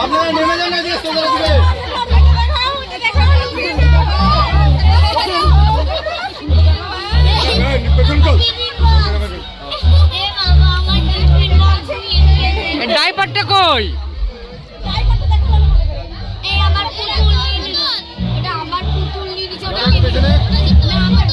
আপনারা নেমে যান না, দিয়ে চলে আসবে। ডাইপারটা কই? এই আমার পুতুল নিয়ে নিল। এটা আমার পুতুল নিয়ে নিছে, ওটা কে নিল? না আমার